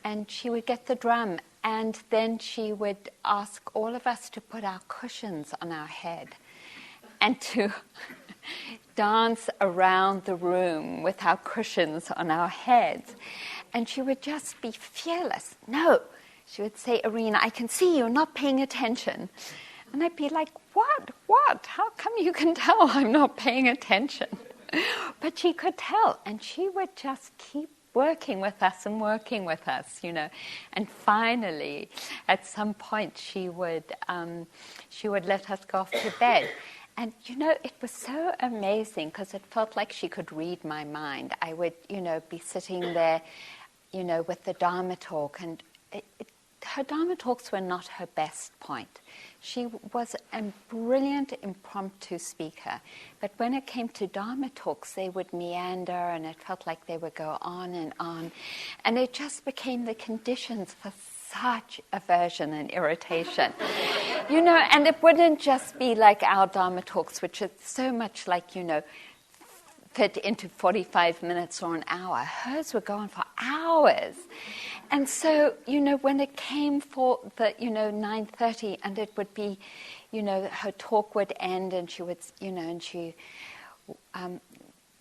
And she would get the drum, and then she would ask all of us to put our cushions on our head and to dance around the room with our cushions on our heads. And she would just be fearless. No, she would say, Irina, I can see you're not paying attention. And I'd be like, what? How come you can tell I'm not paying attention? But she could tell, and she would just keep working with us, And finally, at some point, she would let us go off to bed. And, it was so amazing because it felt like she could read my mind. I would, be sitting there, with the Dharma talk, and her Dharma talks were not her best point. She was a brilliant impromptu speaker, but when it came to Dharma talks, they would meander, and it felt like they would go on, and it just became the conditions for such aversion and irritation. And it wouldn't just be like our Dharma talks, which is so much like, fit into 45 minutes or an hour. Hers would go on for hours. And so, when it came for the, 9:30, and it would be, her talk would end, and she would,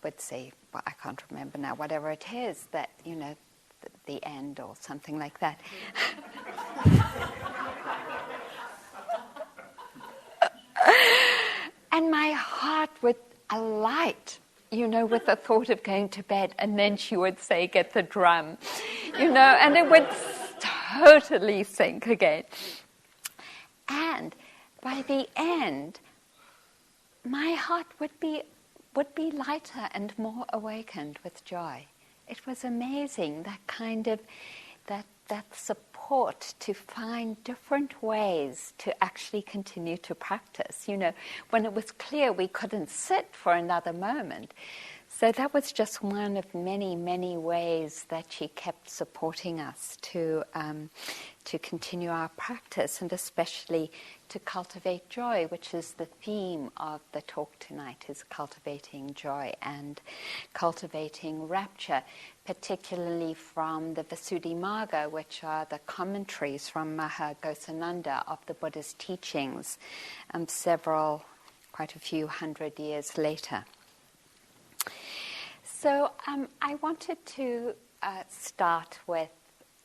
would say, well, I can't remember now, whatever it is, that, the end or something like that. And my heart would alight, with the thought of going to bed, and then she would say, get the drum, and it would totally sink again. And by the end, my heart would be lighter and more awakened with joy. It was amazing, that kind of, that support to find different ways to actually continue to practice. When it was clear we couldn't sit for another moment. So that was just one of many, many ways that she kept supporting us to continue our practice, and especially to cultivate joy, which is the theme of the talk tonight, is cultivating joy and cultivating rapture, particularly from the Visudimagga, which are the commentaries from Mahaghosananda of the Buddha's teachings, quite a few hundred years later. So I wanted to start with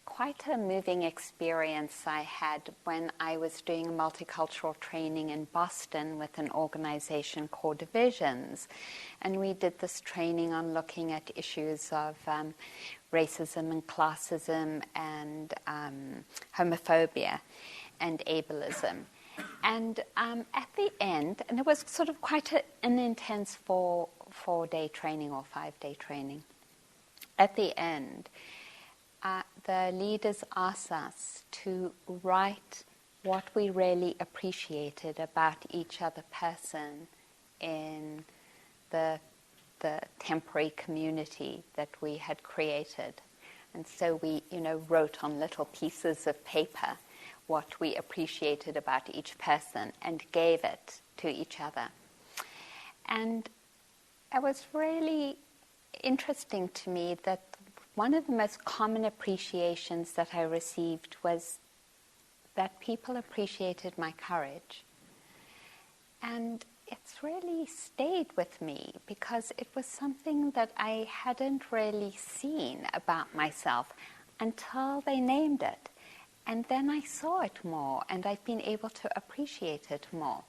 quite a moving experience I had when I was doing multicultural training in Boston with an organization called Visions. And we did this training on looking at issues of racism and classism and homophobia and ableism. And at the end, and it was sort of quite an intense four-day training or 5-day training. At the end, the leaders asked us to write what we really appreciated about each other person in the temporary community that we had created. And so we, wrote on little pieces of paper what we appreciated about each person and gave it to each other. And it was really interesting to me that one of the most common appreciations that I received was that people appreciated my courage. And it's really stayed with me because it was something that I hadn't really seen about myself until they named it. And then I saw it more, and I've been able to appreciate it more.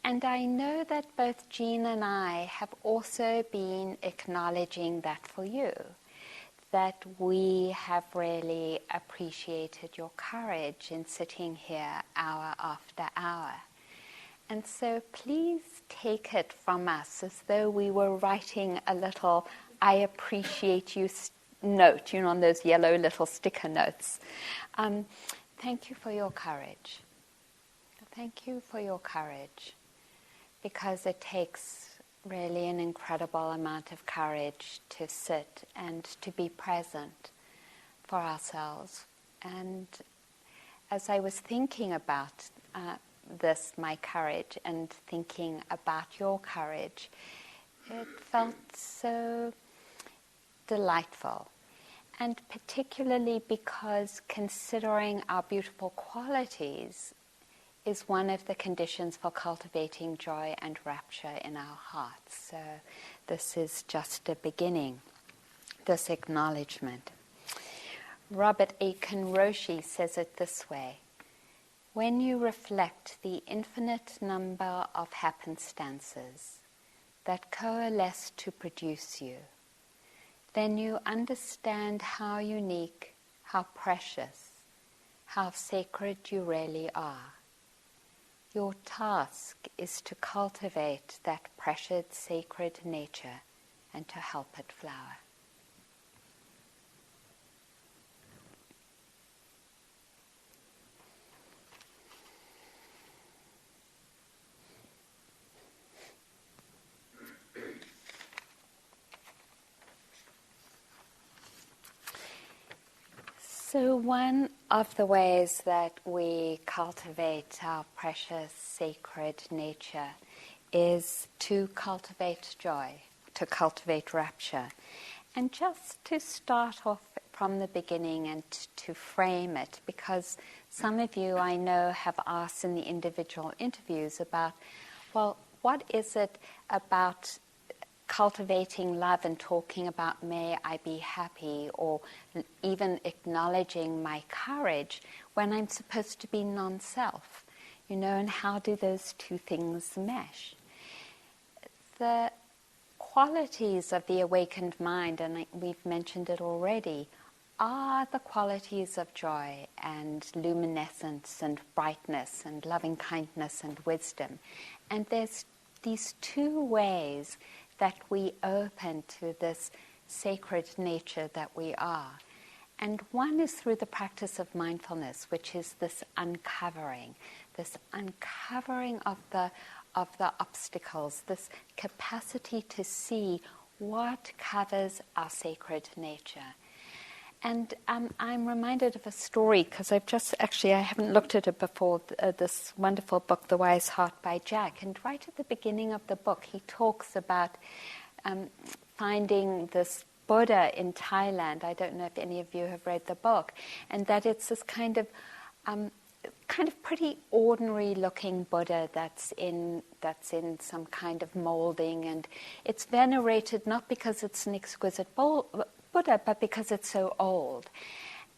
And I know that both Jean and I have also been acknowledging that for you, that we have really appreciated your courage in sitting here hour after hour. And so please take it from us as though we were writing a little I appreciate you note, on those yellow little sticker notes. Thank you for your courage. Thank you for your courage, because it takes really an incredible amount of courage to sit and to be present for ourselves. And as I was thinking about my courage, and thinking about your courage, it felt so delightful. and particularly because considering our beautiful qualities is one of the conditions for cultivating joy and rapture in our hearts. So this is just a beginning, this acknowledgement. Robert Aiken Roshi says it this way: when you reflect the infinite number of happenstances that coalesce to produce you, then you understand how unique, how precious, how sacred you really are. Your task is to cultivate that precious, sacred nature and to help it flower. So one of the ways that we cultivate our precious sacred nature is to cultivate joy, to cultivate rapture. And just to start off from the beginning and to frame it, because some of you I know have asked in the individual interviews about, well, what is it about cultivating love and talking about may I be happy, or even acknowledging my courage when I'm supposed to be non-self, and how do those two things mesh? The qualities of the awakened mind, and we've mentioned it already, are the qualities of joy and luminescence and brightness and loving kindness and wisdom. And there's these two ways that we open to this sacred nature that we are. And one is through the practice of mindfulness, which is this uncovering of the obstacles, this capacity to see what covers our sacred nature. And I'm reminded of a story, because I haven't looked at it before, this wonderful book, The Wise Heart by Jack. And right at the beginning of the book, he talks about finding this Buddha in Thailand. I don't know if any of you have read the book. And that it's this kind of pretty ordinary looking Buddha that's in some kind of molding. And it's venerated not because it's an exquisite Buddha, but because it's so old.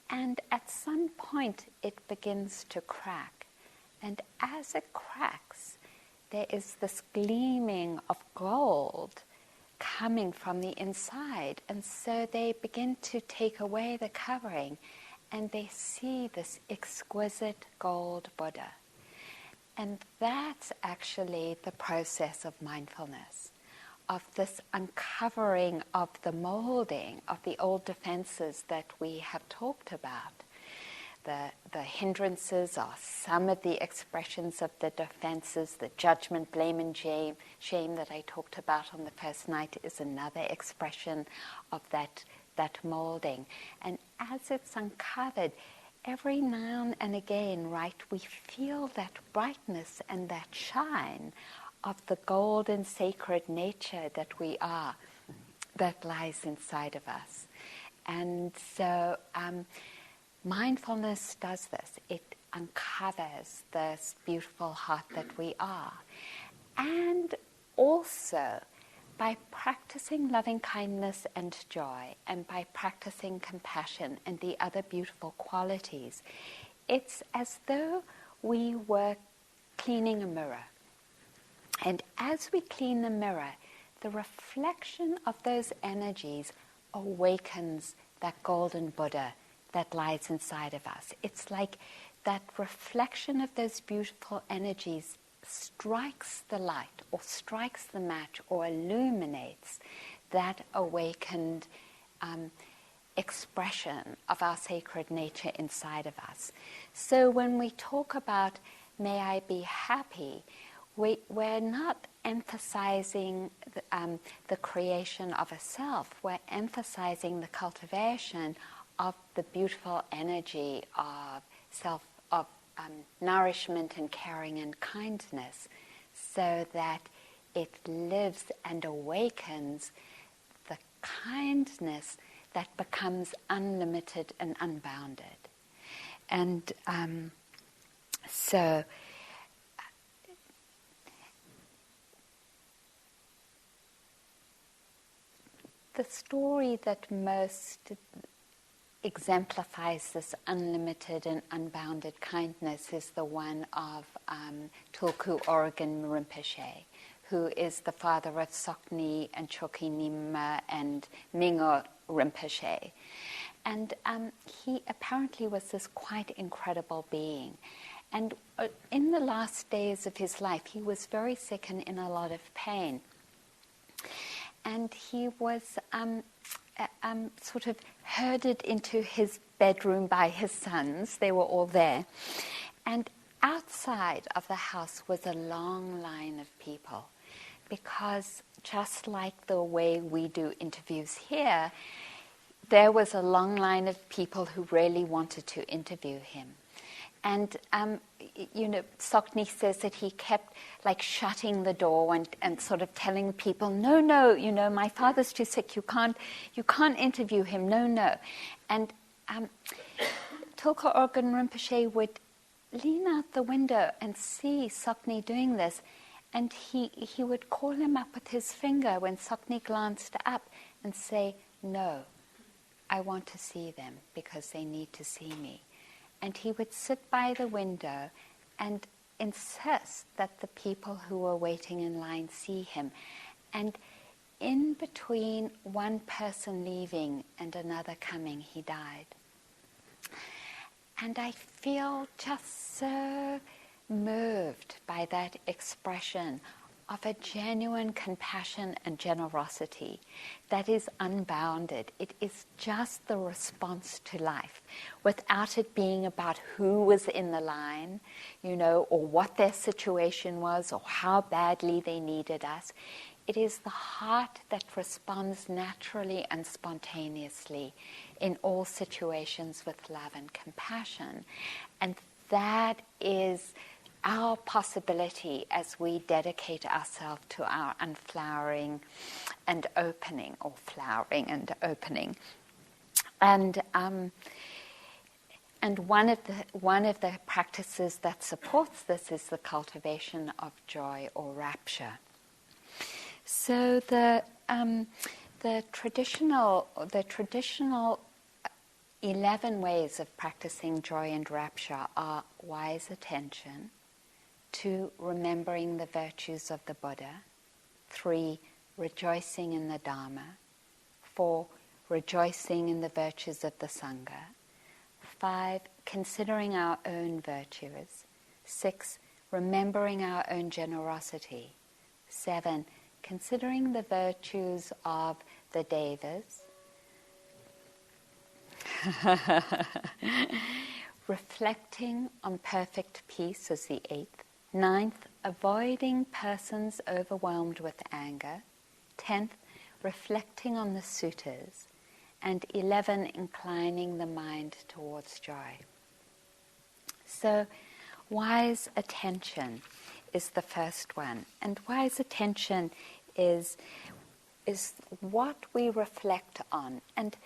And at some point it begins to crack. And as it cracks, there is this gleaming of gold coming from the inside. And so they begin to take away the covering, and they see this exquisite gold Buddha. And that's actually the process of mindfulness, of this uncovering of the molding of the old defenses that we have talked about. The hindrances are some of the expressions of the defenses. The judgment, blame, and shame that I talked about on the first night is another expression of that molding. And as it's uncovered, every now and again, right, we feel that brightness and that shine of the golden sacred nature that we are, that lies inside of us. And so mindfulness does this. It uncovers this beautiful heart that we are. And also, by practicing loving kindness and joy, and by practicing compassion and the other beautiful qualities, it's as though we were cleaning a mirror. And as we clean the mirror, the reflection of those energies awakens that golden Buddha that lies inside of us. It's like that reflection of those beautiful energies strikes the light, or strikes the match, or illuminates that awakened expression of our sacred nature inside of us. So when we talk about may I be happy, we're not emphasizing the creation of a self. We're emphasizing the cultivation of the beautiful energy of self, of nourishment and caring and kindness, so that it lives and awakens the kindness that becomes unlimited and unbounded. And so the story that most exemplifies this unlimited and unbounded kindness is the one of Tulku Oregon Rinpoche, who is the father of Sokni and Choki Nyingma and Mingo Rinpoche. And he apparently was this quite incredible being. And in the last days of his life, he was very sick and in a lot of pain. And he was sort of herded into his bedroom by his sons. They were all there. And outside of the house was a long line of people, because just like the way we do interviews here, there was a long line of people who really wanted to interview him. And, Sokni says that he kept shutting the door and sort of telling people, no, my father's too sick, you can't interview him, no. And Tulku Oregon Rinpoche would lean out the window and see Sokni doing this, and he would call him up with his finger when Sokni glanced up and say, no, I want to see them because they need to see me. And he would sit by the window and insist that the people who were waiting in line see him. And in between one person leaving and another coming, he died. And I feel just so moved by that expression of a genuine compassion and generosity that is unbounded. It is just the response to life, without it being about who was in the line, or what their situation was, or how badly they needed us. It is the heart that responds naturally and spontaneously in all situations with love and compassion. And that is our possibility as we dedicate ourselves to our unflowering and opening, or flowering and opening. And one of the practices that supports this is the cultivation of joy or rapture. So the traditional 11 ways of practicing joy and rapture are wise attention, 2, remembering the virtues of the Buddha, 3, rejoicing in the Dharma, 4, rejoicing in the virtues of the Sangha, 5, considering our own virtues, 6, remembering our own generosity, 7, considering the virtues of the Devas, reflecting on perfect peace is the 8th, 9th, avoiding persons overwhelmed with anger, 10th, reflecting on the suttas, and 11, inclining the mind towards joy. So, wise attention is the first one, and wise attention is what we reflect on, and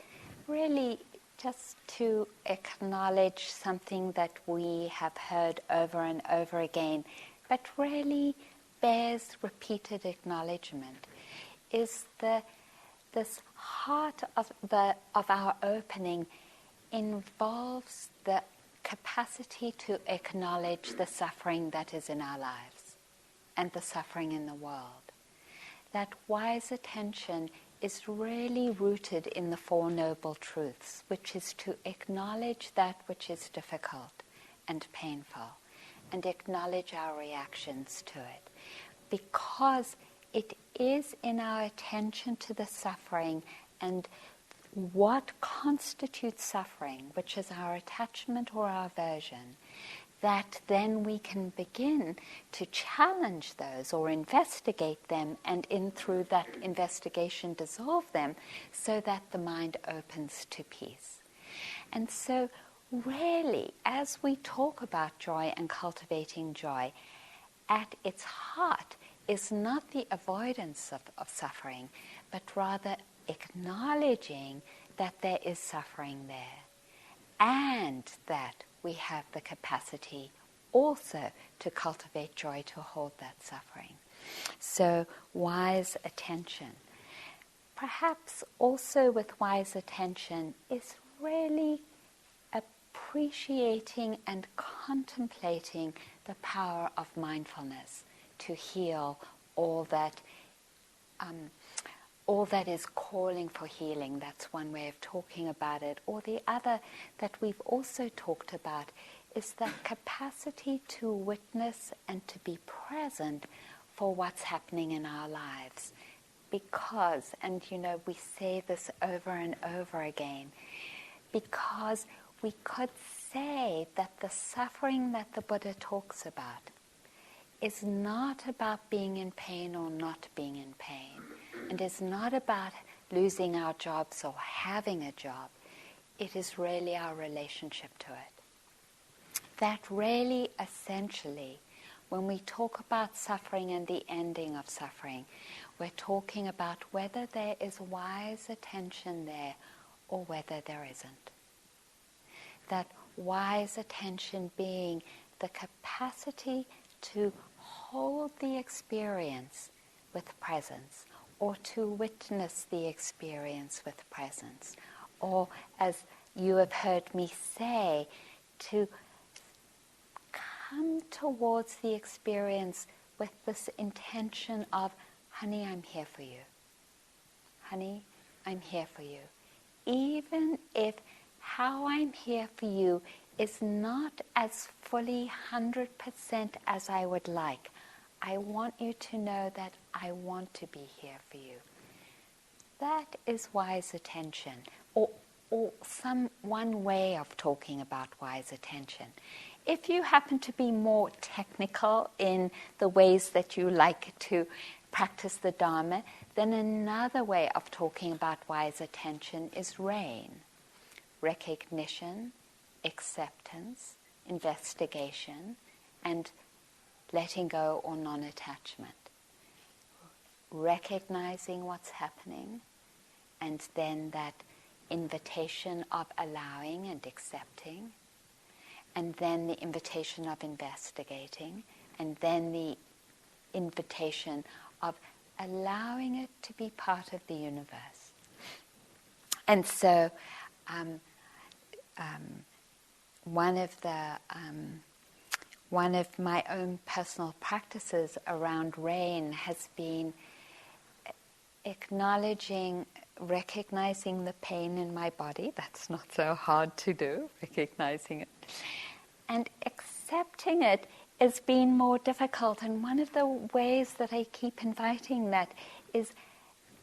really just to acknowledge something that we have heard over and over again, but really bears repeated acknowledgement, is this heart of our opening involves the capacity to acknowledge the suffering that is in our lives and the suffering in the world. That wise attention is really rooted in the Four Noble Truths, which is to acknowledge that which is difficult and painful and acknowledge our reactions to it. Because it is in our attention to the suffering and what constitutes suffering, which is our attachment or our aversion, that then we can begin to challenge those or investigate them, and through that investigation dissolve them, so that the mind opens to peace. And so really, as we talk about joy and cultivating joy, at its heart is not the avoidance of suffering, but rather acknowledging that there is suffering there, and that we have the capacity also to cultivate joy, to hold that suffering. So wise attention. Perhaps also with wise attention is really appreciating and contemplating the power of mindfulness to heal all that is calling for healing. That's one way of talking about it. Or the other that we've also talked about is the capacity to witness and to be present for what's happening in our lives. Because, and we say this over and over again, because we could say that the suffering that the Buddha talks about is not about being in pain or not being in pain, and is not about losing our jobs or having a job. It is really our relationship to it. That really, essentially, when we talk about suffering and the ending of suffering, we're talking about whether there is wise attention there or whether there isn't. That wise attention being the capacity to hold the experience with presence, or to witness the experience with presence, or, as you have heard me say, to come towards the experience with this intention of, honey, I'm here for you. Honey, I'm here for you. Even if how I'm here for you is not as fully 100% as I would like, I want you to know that I want to be here for you. That is wise attention, or one way of talking about wise attention. If you happen to be more technical in the ways that you like to practice the Dharma, then another way of talking about wise attention is RAIN. Recognition, acceptance, investigation, and letting go or non-attachment. Recognizing what's happening, and then that invitation of allowing and accepting, and then the invitation of investigating, and then the invitation of allowing it to be part of the universe. And so one of my own personal practices around RAIN has been recognizing the pain in my body. That's not so hard to do, recognizing it. And accepting it has been more difficult. And one of the ways that I keep inviting that is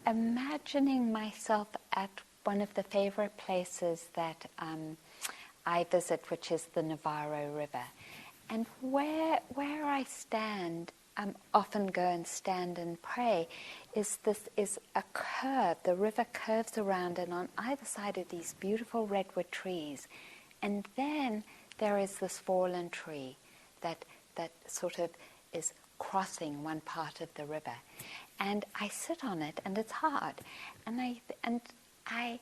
imagining myself at one of the favorite places that I visit, which is the Navarro River. And where I stand, often go and stand and pray, is a curve. The river curves around, and on either side are these beautiful redwood trees. And then there is this fallen tree that sort of is crossing one part of the river. And I sit on it, and it's hard. And I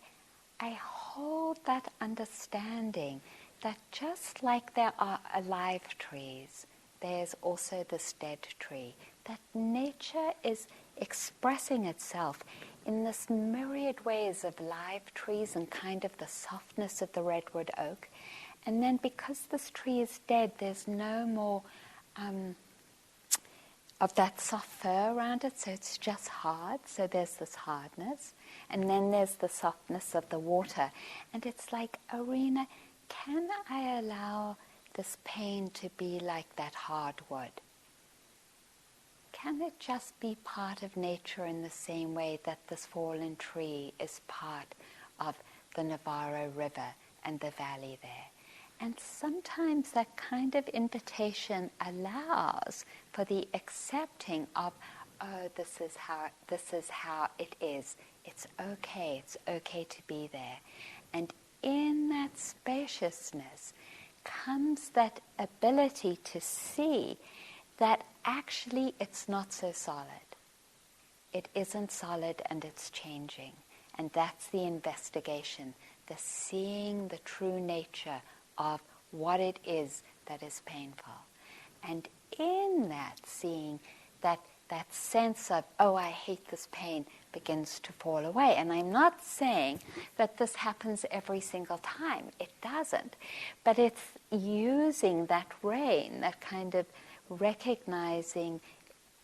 hold that understanding that just like there are alive trees, there's also this dead tree. That nature is expressing itself in this myriad ways of live trees and kind of the softness of the redwood oak. And then because this tree is dead, there's no more of that soft fur around it, so it's just hard. So there's this hardness. And then there's the softness of the water. And it's like, Arena, can I allow this pain to be like that hard wood? Can it just be part of nature in the same way that this fallen tree is part of the Navarro River and the valley there? And sometimes that kind of invitation allows for the accepting of, oh, this is how it is. It's okay to be there. And in that spaciousness comes that ability to see that actually it's not so solid. It isn't solid and it's changing. And that's the investigation, the seeing the true nature of what it is that is painful. And in that seeing, that sense of, oh, I hate this pain, begins to fall away. And I'm not saying that this happens every single time. It doesn't. But it's using that rain, that kind of recognizing,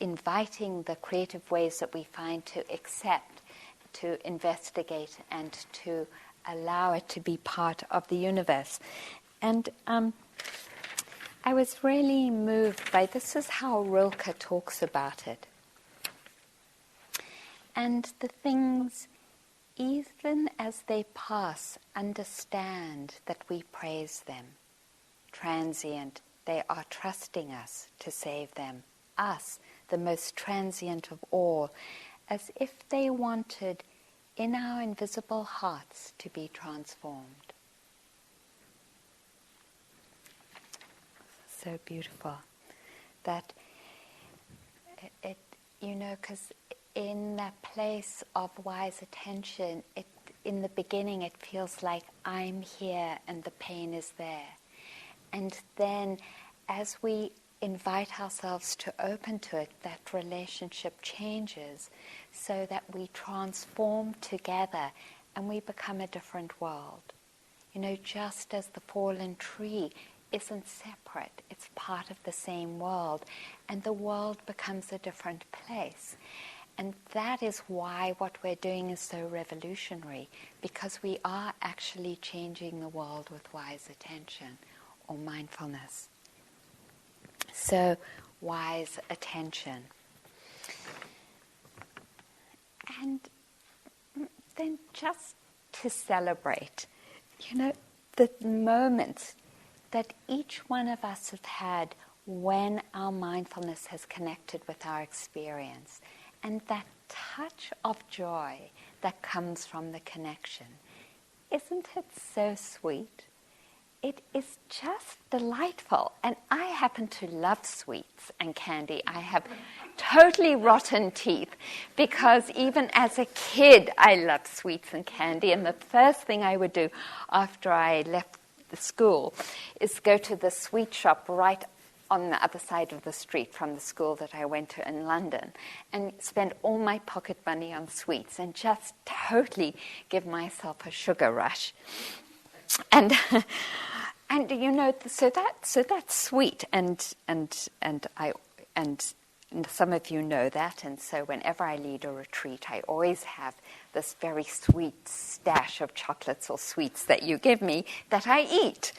inviting the creative ways that we find to accept, to investigate, and to allow it to be part of the universe. And I was really moved by, this is how Rilke talks about it. And the things, even as they pass, understand that we praise them. Transient, they are trusting us to save them. Us, the most transient of all, as if they wanted in our invisible hearts to be transformed. So beautiful. That it because in that place of wise attention, in the beginning it feels like I'm here and the pain is there. And then as we invite ourselves to open to it, that relationship changes so that we transform together and we become a different world. Just as the fallen tree isn't separate, it's part of the same world, and the world becomes a different place. And that is why what we're doing is so revolutionary, because we are actually changing the world with wise attention or mindfulness. So, wise attention. And then just to celebrate, the moments that each one of us has had when our mindfulness has connected with our experience, and that touch of joy that comes from the connection. Isn't it so sweet? It is just delightful. And I happen to love sweets and candy. I have totally rotten teeth because even as a kid I loved sweets and candy, and the first thing I would do after I left the school is go to the sweet shop right on the other side of the street from the school that I went to in London, and spend all my pocket money on sweets and just totally give myself a sugar rush. And so that's sweet, and some of you know that, and so whenever I lead a retreat, I always have this very sweet stash of chocolates or sweets that you give me that I eat.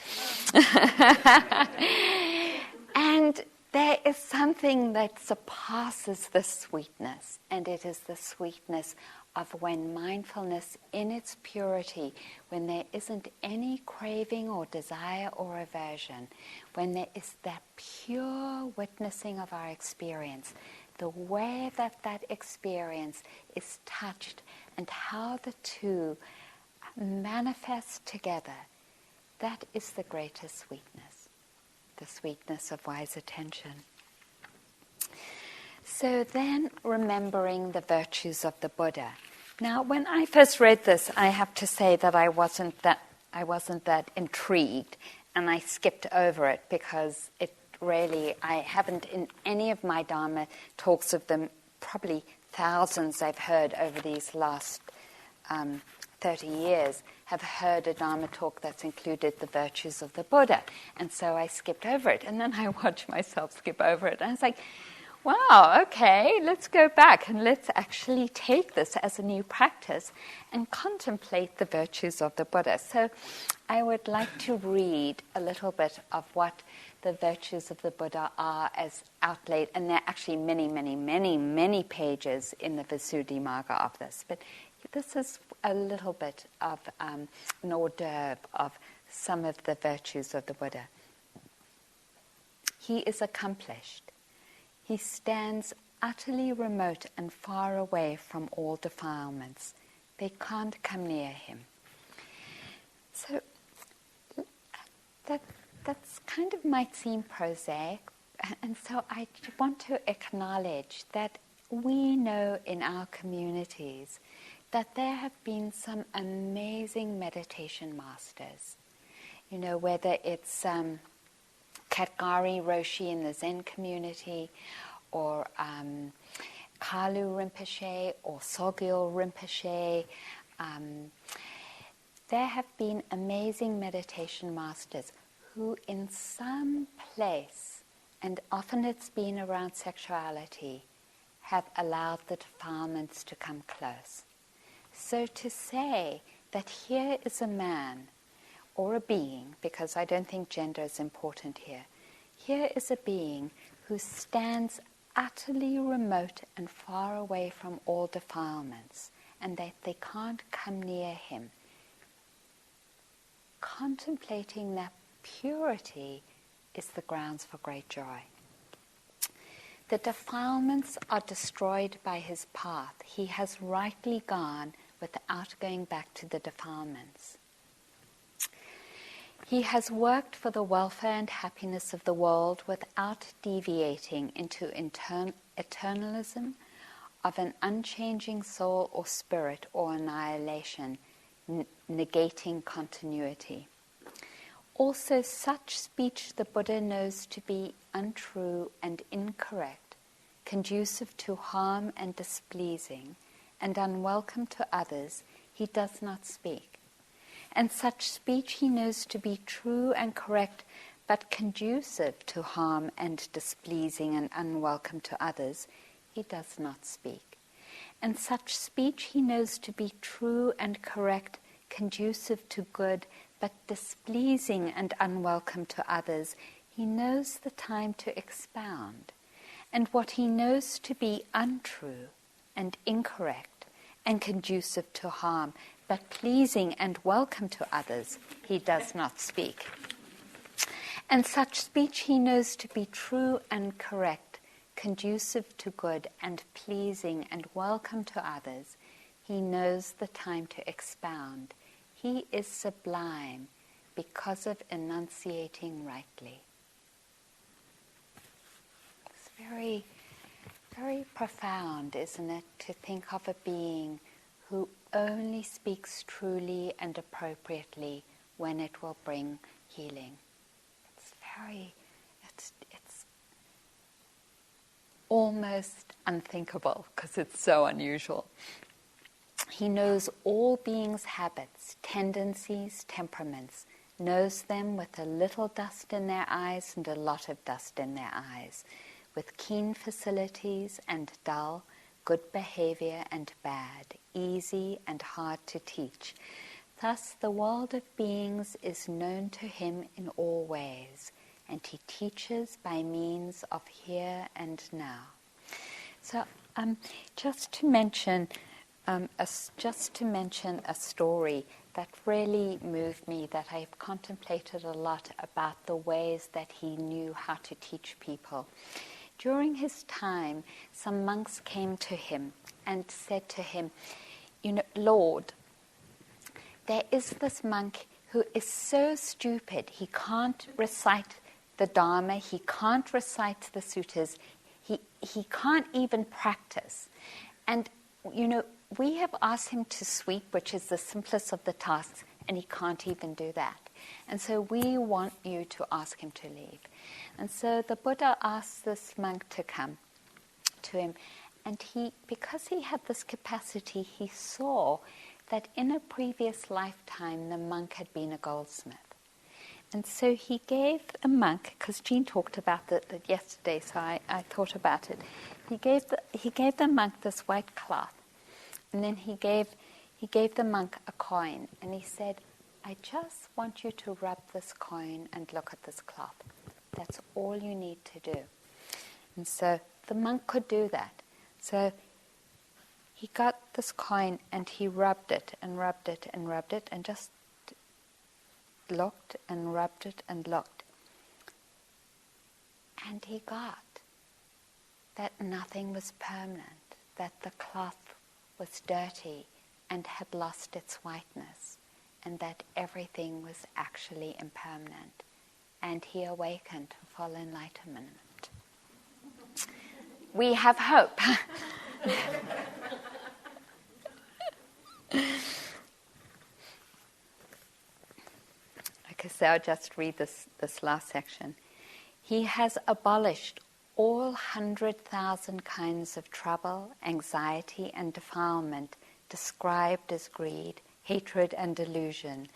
And there is something that surpasses the sweetness, and it is the sweetness of when mindfulness in its purity, when there isn't any craving or desire or aversion, when there is that pure witnessing of our experience, the way that experience is touched and how the two manifest together, that is the greatest sweetness, the sweetness of wise attention. So then, remembering the virtues of the Buddha. Now, when I first read this, I have to say that I wasn't that intrigued, and I skipped over it because I haven't in any of my Dharma talks of them, probably thousands I've heard over these last 30 years, have heard a Dharma talk that's included the virtues of the Buddha. And so I skipped over it, and then I watched myself skip over it. And I was like, wow, okay, let's go back and let's actually take this as a new practice and contemplate the virtues of the Buddha. So I would like to read a little bit of what the virtues of the Buddha are as outlaid, and there are actually many, many, many, many pages in the Visudimagga of this. But this is a little bit of an hors d'oeuvre of some of the virtues of the Buddha. He is accomplished. He stands utterly remote and far away from all defilements. They can't come near him. So that's kind of might seem prosaic, and so I want to acknowledge that we know in our communities that there have been some amazing meditation masters. Whether it's Khatgari Roshi in the Zen community, or Kalu Rinpoche, or Sogyal Rinpoche. There have been amazing meditation masters who in some place, and often it's been around sexuality, have allowed the defilements to come close. So to say that here is a man or a being, because I don't think gender is important here, here is a being who stands utterly remote and far away from all defilements, and that they can't come near him. Contemplating that purity is the grounds for great joy. The defilements are destroyed by his path. He has rightly gone without going back to the defilements. He has worked for the welfare and happiness of the world without deviating into eternalism of an unchanging soul or spirit or annihilation, negating continuity. Also, such speech the Buddha knows to be untrue and incorrect, conducive to harm and displeasing, and unwelcome to others, he does not speak. And such speech he knows to be true and correct, but conducive to harm and displeasing and unwelcome to others, he does not speak. And such speech he knows to be true and correct, conducive to good, but displeasing and unwelcome to others, he knows the time to expound. And what he knows to be untrue and incorrect and conducive to harm, but pleasing and welcome to others, he does not speak. And such speech he knows to be true and correct, conducive to good and pleasing and welcome to others, he knows the time to expound. He is sublime because of enunciating rightly. It's very, very profound, isn't it, to think of a being who only speaks truly and appropriately when it will bring healing. It's almost unthinkable because it's so unusual. He knows all beings' habits, tendencies, temperaments, knows them with a little dust in their eyes and a lot of dust in their eyes, with keen facilities and dull, good behavior and bad, easy and hard to teach. Thus the world of beings is known to him in all ways, and he teaches by means of here and now. So just to mention a story that really moved me, that I've contemplated a lot about the ways that he knew how to teach people. During his time, some monks came to him and said to him, Lord, there is this monk who is so stupid, he can't recite the Dharma, he can't recite the suttas, he can't even practice. And, we have asked him to sweep, which is the simplest of the tasks, and he can't even do that. And so we want you to ask him to leave. And so the Buddha asked this monk to come to him, and because he had this capacity, he saw that in a previous lifetime the monk had been a goldsmith. And so he gave a monk, because Jean talked about it yesterday, so I thought about it. He gave the monk this white cloth, and then he gave the monk a coin, and he said, I just want you to rub this coin and look at this cloth. That's all you need to do. And so the monk could do that. So he got this coin and he rubbed it and rubbed it and rubbed it and just looked and rubbed it and looked. And he got that nothing was permanent, that the cloth was dirty and had lost its whiteness, and that everything was actually impermanent. And he awakened to full enlightenment. We have hope. so I'll just read this last section. He has abolished all 100,000 kinds of trouble, anxiety, and defilement described as greed, hatred, and delusion,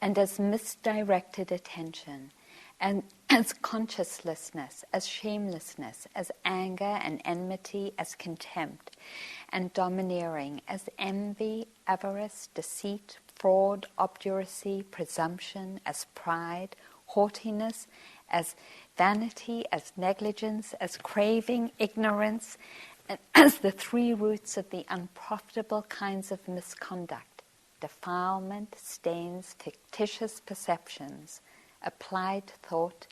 and as misdirected attention, and as consciencelessness, as shamelessness, as anger and enmity, as contempt, and domineering, as envy, avarice, deceit, fraud, obduracy, presumption, as pride, haughtiness, as vanity, as negligence, as craving, ignorance, and as the three roots of the unprofitable kinds of misconduct: defilement, stains, fictitious perceptions, applied thought,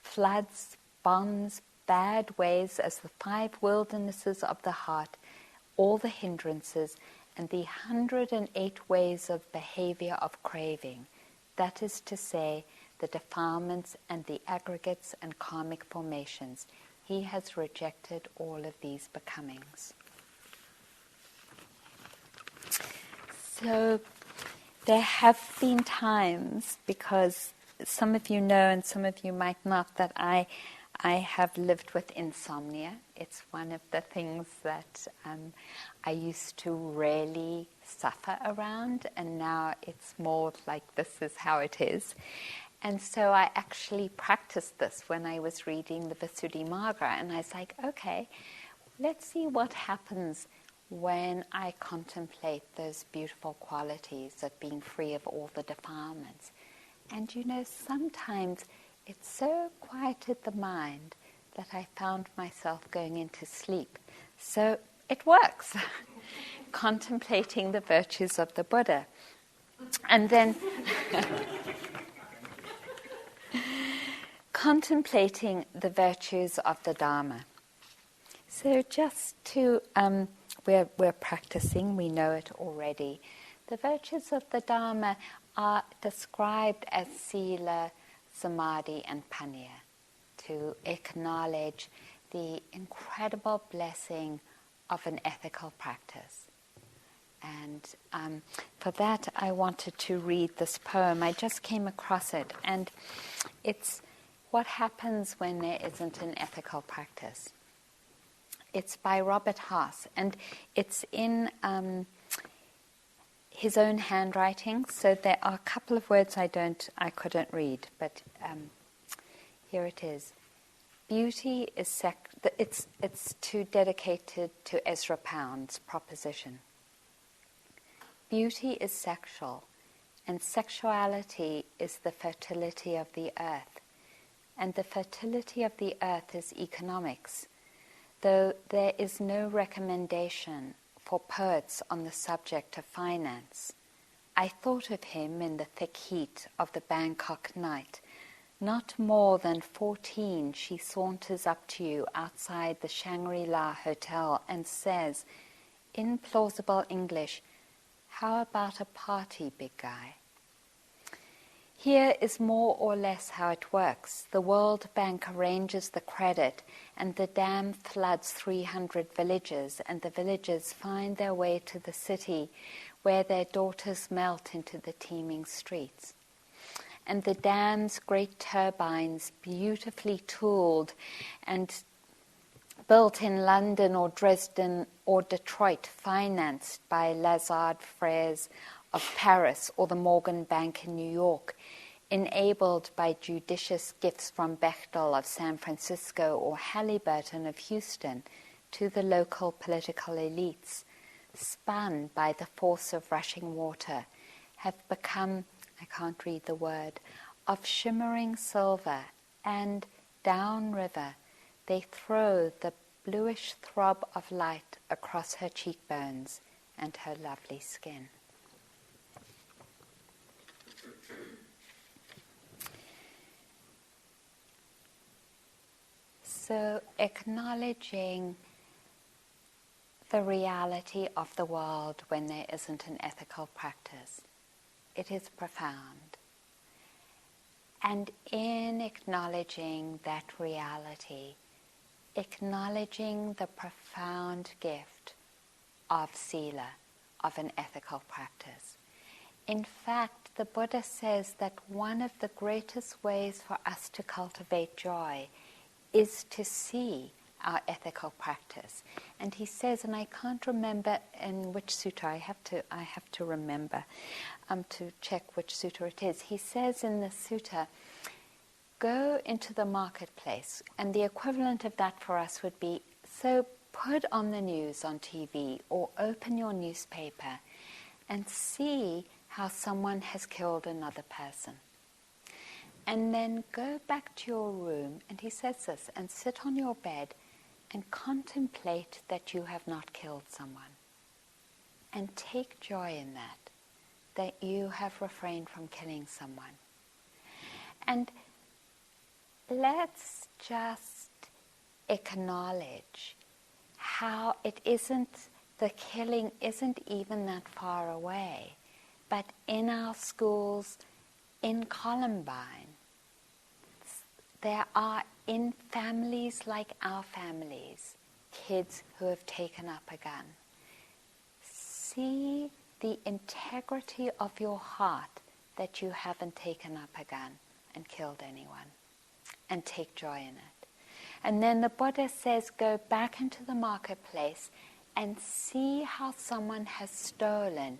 floods, bonds, bad ways, as the 5 wildernesses of the heart, all the hindrances, and the 108 ways of behavior of craving, that is to say, the defilements and the aggregates and karmic formations. He has rejected all of these becomings. So there have been times, because some of you know and some of you might not, that I have lived with insomnia. It's one of the things that I used to really suffer around, and now it's more like this is how it is. And so I actually practiced this when I was reading the Visudimagga, and I was like, okay, let's see what happens when I contemplate those beautiful qualities of being free of all the defilements. And you know, sometimes it so quieted the mind that I found myself going into sleep. So it works, contemplating the virtues of the Buddha. And then contemplating the virtues of the Dharma. So just to, we're practicing, we know it already. The virtues of the Dharma are described as sila, samadhi, and panya, to acknowledge the incredible blessing of an ethical practice. And for that, I wanted to read this poem. I just came across it, and it's what happens when there isn't an ethical practice. It's by Robert Haas, and it's in his own handwriting. So there are a couple of words I couldn't read, but here it is. Beauty is it's dedicated to Ezra Pound's proposition. Beauty is sexual, and sexuality is the fertility of the earth. And the fertility of the earth is economics, though there is no recommendation for poets on the subject of finance. I thought of him in the thick heat of the Bangkok night. Not more than 14, she saunters up to you outside the Shangri-La Hotel and says, in plausible English, "How about a party, big guy?" Here is more or less how it works. The World Bank arranges the credit, and the dam floods 300 villages, and the villagers find their way to the city where their daughters melt into the teeming streets. And the dam's great turbines, beautifully tooled and built in London or Dresden or Detroit, financed by Lazard Frères of Paris or the Morgan Bank in New York, enabled by judicious gifts from Bechtel of San Francisco or Halliburton of Houston to the local political elites, spun by the force of rushing water, have become, I can't read the word, of shimmering silver, and downriver they throw the bluish throb of light across her cheekbones and her lovely skin. So acknowledging the reality of the world when there isn't an ethical practice, it is profound. And in acknowledging that reality, acknowledging the profound gift of sila, of an ethical practice. In fact, the Buddha says that one of the greatest ways for us to cultivate joy is to see our ethical practice. And he says, and I can't remember in which sutta, I have to remember to check which sutta it is. He says in the sutta, go into the marketplace, and the equivalent of that for us would be, so put on the news on TV or open your newspaper and see how someone has killed another person. And then go back to your room, and he says this, and sit on your bed and contemplate that you have not killed someone. And take joy in that you have refrained from killing someone. And let's just acknowledge how the killing isn't even that far away. But in our schools, in Columbine, there are, in families like our families, kids who have taken up a gun. See the integrity of your heart that you haven't taken up a gun and killed anyone, and take joy in it. And then the Buddha says, go back into the marketplace and see how someone has stolen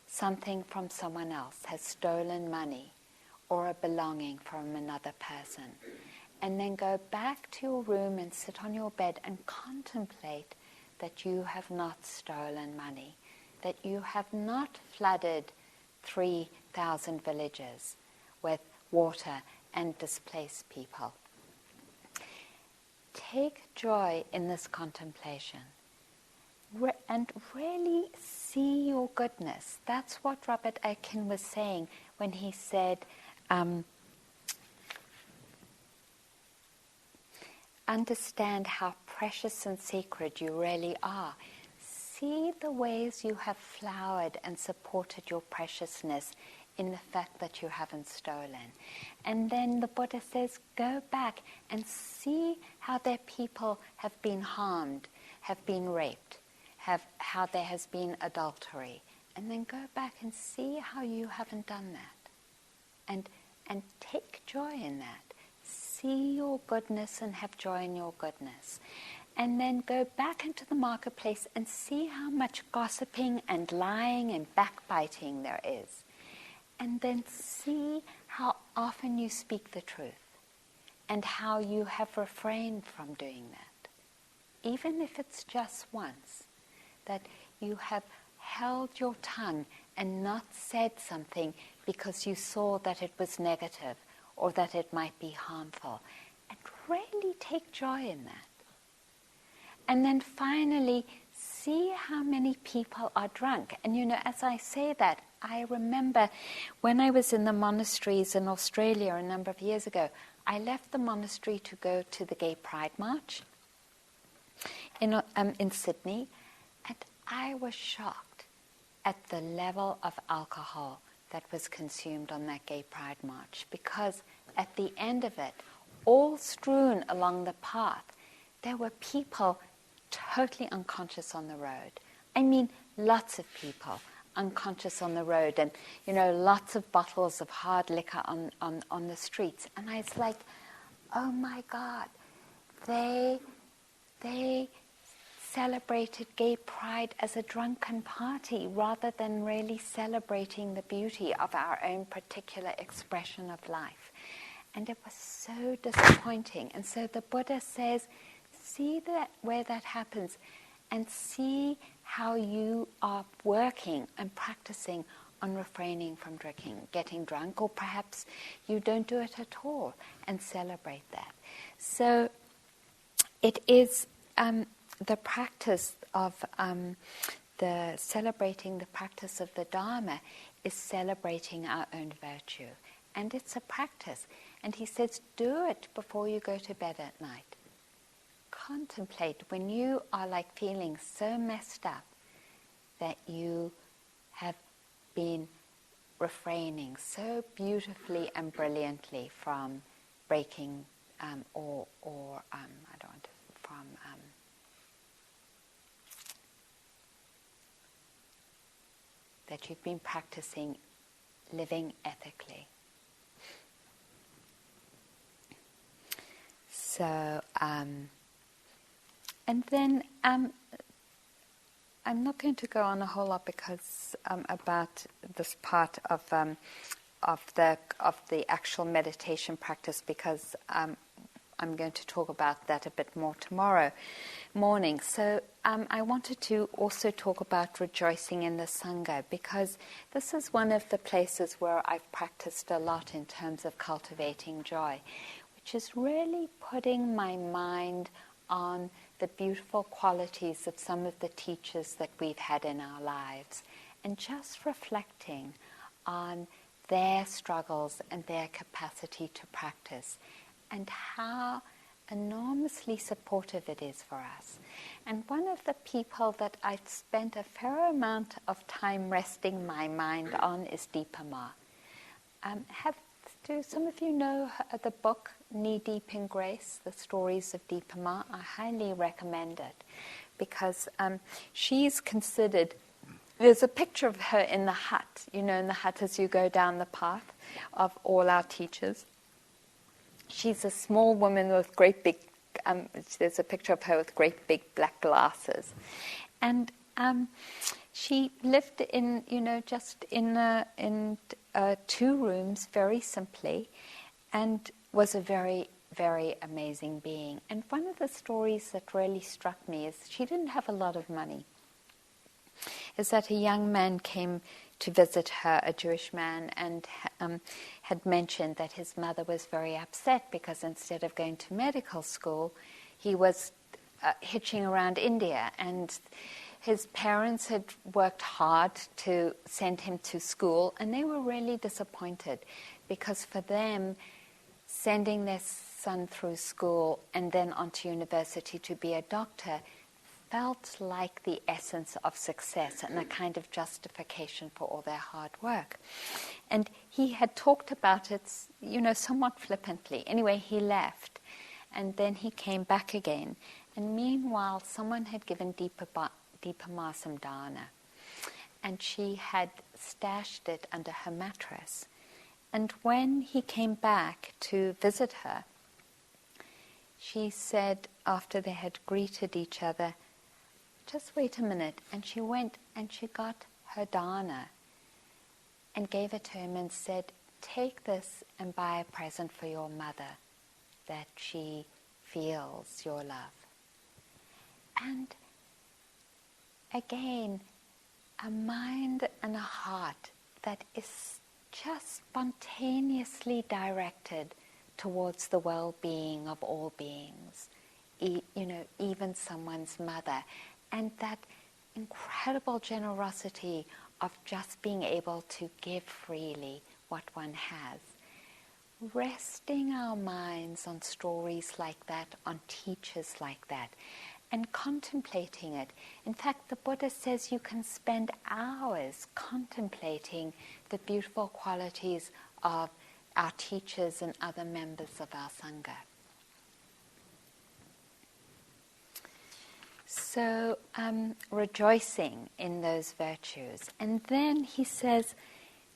something from someone else, has stolen money or a belonging from another person. And then go back to your room and sit on your bed and contemplate that you have not stolen money, that you have not flooded 3,000 villages with water and displaced people. Take joy in this contemplation and really see your goodness. That's what Robert Aitken was saying when he said, understand how precious and sacred you really are. See the ways you have flowered and supported your preciousness in the fact that you haven't stolen. And then the Buddha says, go back and see how their people have been harmed, have been raped, how there has been adultery. And then go back and see how you haven't done that. And take joy in that. See your goodness and have joy in your goodness. And then go back into the marketplace and see how much gossiping and lying and backbiting there is. And then see how often you speak the truth and how you have refrained from doing that. Even if it's just once, that you have held your tongue and not said something because you saw that it was negative or that it might be harmful. And really take joy in that. And then finally, see how many people are drunk. And as I say that, I remember when I was in the monasteries in Australia a number of years ago, I left the monastery to go to the Gay Pride March in Sydney, and I was shocked at the level of alcohol that was consumed on that Gay Pride March, because at the end of it, all strewn along the path, there were people totally unconscious on the road. I mean, lots of people unconscious on the road, and lots of bottles of hard liquor on the streets. And I was like, oh my God, they celebrated Gay Pride as a drunken party rather than really celebrating the beauty of our own particular expression of life. And it was so disappointing. And so the Buddha says, see that where that happens, and see how you are working and practicing on refraining from drinking, getting drunk, or perhaps you don't do it at all, and celebrate that. So it is the practice of celebrating the practice of the Dharma is celebrating our own virtue. And it's a practice. And he says, do it before you go to bed at night. Contemplate when you are like feeling so messed up that you have been refraining so beautifully and brilliantly from breaking that you've been practicing living ethically. So, and then I'm not going to go on a whole lot because about this part of the actual meditation practice, because I'm going to talk about that a bit more tomorrow morning. So I wanted to also talk about rejoicing in the Sangha, because this is one of the places where I've practiced a lot in terms of cultivating joy, which is really putting my mind on the beautiful qualities of some of the teachers that we've had in our lives, and just reflecting on their struggles and their capacity to practice, and how enormously supportive it is for us. And one of the people that I've spent a fair amount of time resting my mind on is Deepa Ma. Do some of you know the book Knee Deep in Grace, The Stories of Deepa Ma? I highly recommend it, because she's considered, there's a picture of her in the hut, in the hut as you go down the path of all our teachers. She's a small woman with great big, there's a picture of her with great big black glasses. And she lived in, just in 2 rooms, very simply, and was a very, very amazing being. And one of the stories that really struck me is she didn't have a lot of money. Is that a young man came to visit her, a Jewish man, and had mentioned that his mother was very upset because instead of going to medical school, he was hitching around India, and his parents had worked hard to send him to school, and they were really disappointed, because for them, sending their son through school and then onto university to be a doctor felt like the essence of success and a kind of justification for all their hard work. And he had talked about it, somewhat flippantly. Anyway, he left, and then he came back again. And meanwhile, someone had given Deepa Ma some dana, and she had stashed it under her mattress. And when he came back to visit her, she said, after they had greeted each other, "Just wait a minute." And she went and she got her dana and gave it to him and said, "Take this and buy a present for your mother, that she feels your love." And again, a mind and a heart that is just spontaneously directed towards the well-being of all beings, even someone's mother, and that incredible generosity of just being able to give freely what one has. Resting our minds on stories like that, on teachers like that, and contemplating it. In fact, the Buddha says you can spend hours contemplating the beautiful qualities of our teachers and other members of our Sangha. So, rejoicing in those virtues. And then he says,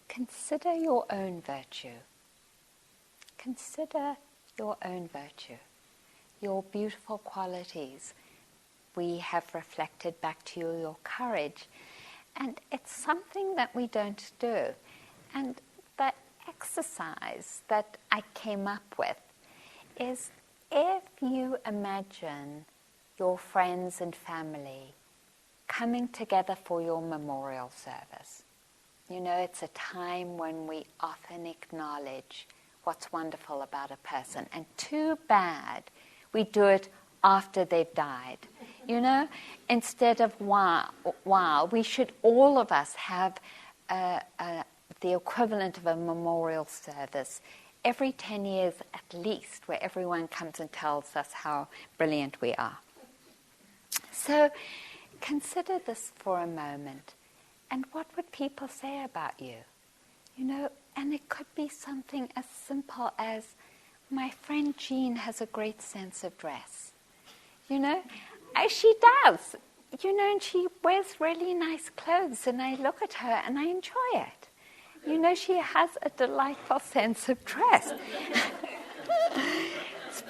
consider your own virtue. Consider your own virtue, your beautiful qualities. We have reflected back to you your courage. And it's something that we don't do. And the exercise that I came up with is, if you imagine your friends and family coming together for your memorial service. It's a time when we often acknowledge what's wonderful about a person. And too bad we do it after they've died. Instead of wow, we should, all of us, have the equivalent of a memorial service every 10 years at least, where everyone comes and tells us how brilliant we are. So consider this for a moment. And what would people say about you? And it could be something as simple as, my friend Jean has a great sense of dress. She does. And she wears really nice clothes, and I look at her and I enjoy it. She has a delightful sense of dress. It's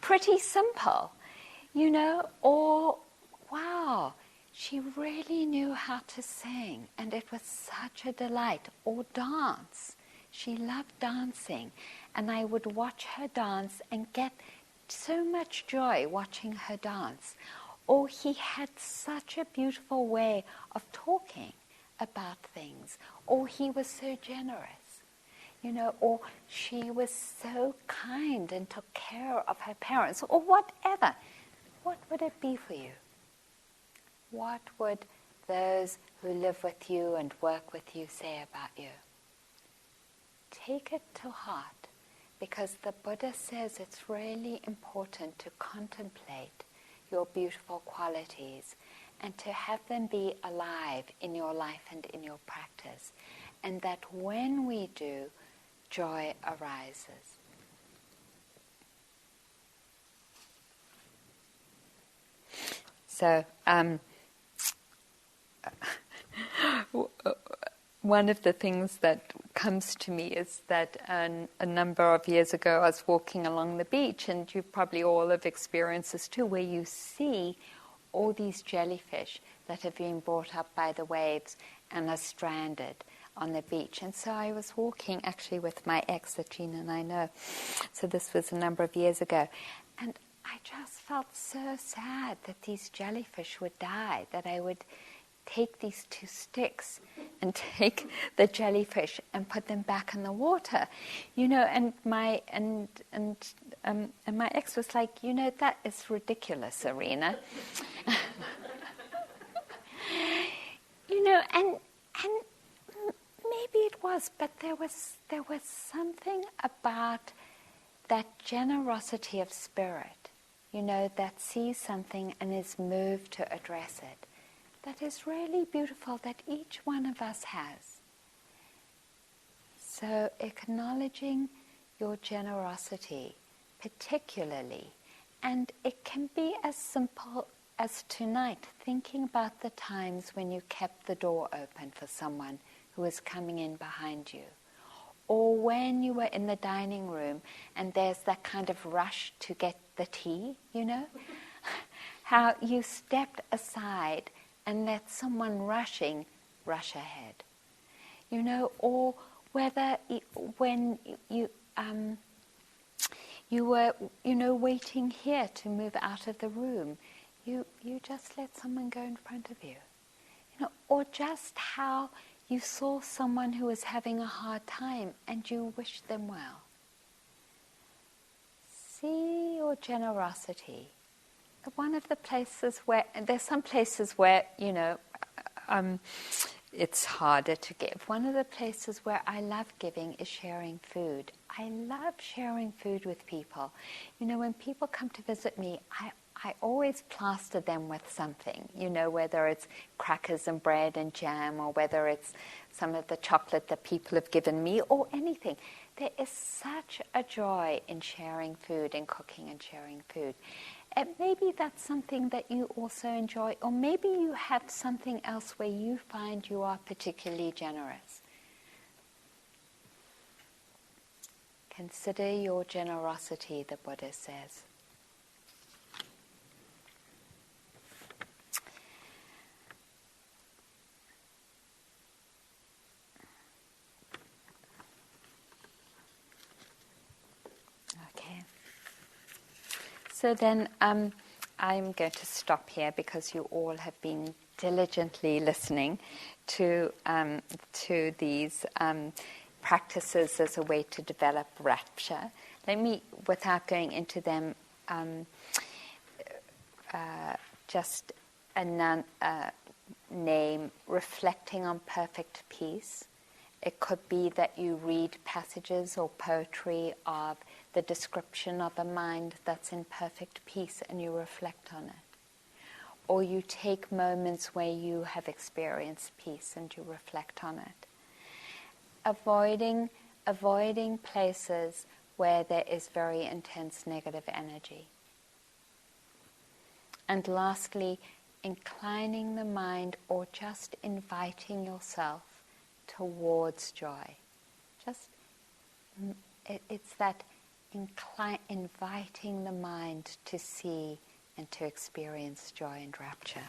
pretty simple, or wow, she really knew how to sing and it was such a delight, or dance. She loved dancing and I would watch her dance and get so much joy watching her dance. Or he had such a beautiful way of talking about things, or he was so generous, or she was so kind and took care of her parents, or whatever. What would it be for you? What would those who live with you and work with you say about you? Take it to heart, because the Buddha says it's really important to contemplate your beautiful qualities and to have them be alive in your life and in your practice. And that when we do, joy arises. So, one of the things that comes to me is that a number of years ago I was walking along the beach, and you probably all have experienced this too, where you see all these jellyfish that have been brought up by the waves and are stranded on the beach. And so I was walking actually with my ex that Gina and I know. So this was a number of years ago. And I just felt so sad that these jellyfish would die, that I would take these 2 sticks and take the jellyfish and put them back in the water, and my ex was like, that is ridiculous, Arena. And maybe it was, but there was something about that generosity of spirit, that sees something and is moved to address it. That is really beautiful, that each one of us has. So acknowledging your generosity particularly, and it can be as simple as tonight, thinking about the times when you kept the door open for someone who was coming in behind you, or when you were in the dining room and there's that kind of rush to get the tea, how you stepped aside and let someone rushing rush ahead, or whether when you were, waiting here to move out of the room, you just let someone go in front of you, or just how you saw someone who was having a hard time and you wished them well. See your generosity. One of the places where, there's some places where, it's harder to give. One of the places where I love giving is sharing food. I love sharing food with people. When people come to visit me, I always plaster them with something, whether it's crackers and bread and jam, or whether it's some of the chocolate that people have given me, or anything. There is such a joy in sharing food and cooking and sharing food. And maybe that's something that you also enjoy, or maybe you have something else where you find you are particularly generous. Consider your generosity, the Buddha says. Okay. So then I'm going to stop here, because you all have been diligently listening to these practices as a way to develop rapture. Let me, without going into them, just name reflecting on perfect peace. It could be that you read passages or poetry of the description of a mind that's in perfect peace and you reflect on it. Or you take moments where you have experienced peace and you reflect on it. Avoiding places where there is very intense negative energy. And lastly, inclining the mind, or just inviting yourself towards joy. Just it's that inviting the mind to see and to experience joy and rapture.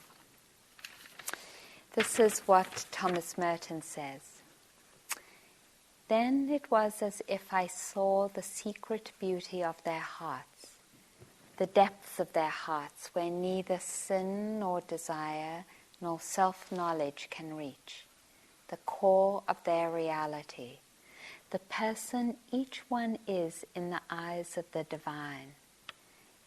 This is what Thomas Merton says. Then it was as if I saw the secret beauty of their hearts, the depths of their hearts where neither sin nor desire nor self-knowledge can reach, the core of their reality, the person each one is in the eyes of the divine.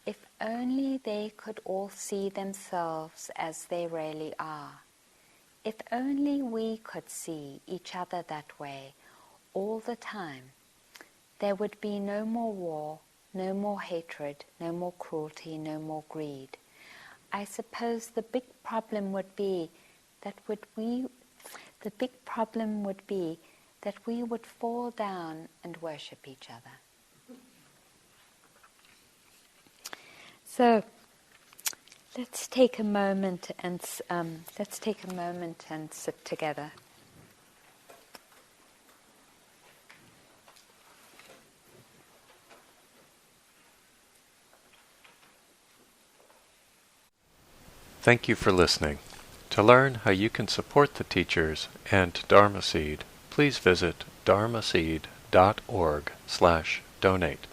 If only they could all see themselves as they really are. If only we could see each other that way all the time, there would be no more war, no more hatred, no more cruelty, no more greed. I suppose the big problem would be that we would fall down and worship each other. So let's take a moment and sit together. Thank you for listening. To learn how you can support the teachers and Dharma Seed, please visit dharmaseed.org/donate.